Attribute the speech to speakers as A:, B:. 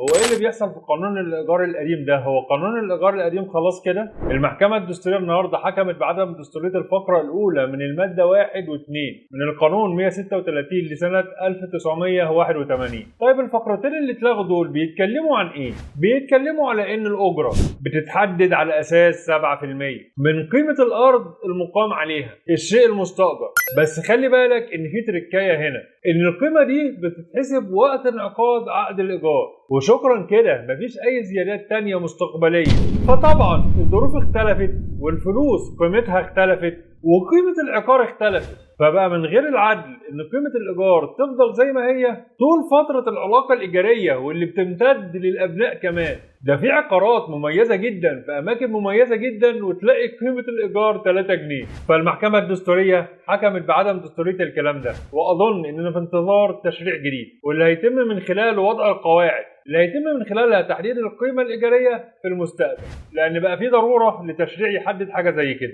A: هو ايه اللي بيحصل في قانون الايجار القديم ده؟ هو قانون الايجار القديم خلاص كده. المحكمه الدستوريه النهارده حكمت بعدم دستوريه الفقره الاولى من الماده 1 و2 من القانون 136 لسنه 1981. طيب الفقرتين اللي اتلغوا دول بيتكلموا عن ايه؟ بيتكلموا على ان الاجره بتتحدد على اساس 7% من قيمه الارض المقام عليها، الشيء المستاجر. بس خلي بالك ان في تركايه هنا، ان القيمه دي بتتحسب وقت انعقاد عقد الايجار، وشكرا كده مفيش اي زيادات تانية مستقبليه. فطبعا الظروف اختلفت والفلوس قيمتها اختلفت وقيمه العقار اختلفت، فبقى من غير العدل ان قيمه الايجار تفضل زي ما هي طول فتره العلاقه الايجاريه، واللي بتمتد للابناء كمان. ده في عقارات مميزه جدا في اماكن مميزه جدا وتلاقي قيمه الايجار 3 جنيه. فالمحكمه الدستوريه حكمت بعدم دستوريه الكلام ده، واظن اننا في انتظار تشريع جديد، واللي هيتم من خلاله وضع القواعد اللي هيتم من خلالها تحديد القيمه الايجاريه في المستقبل، لان بقى في ضروره لتشريع يحدد حاجه زي كده.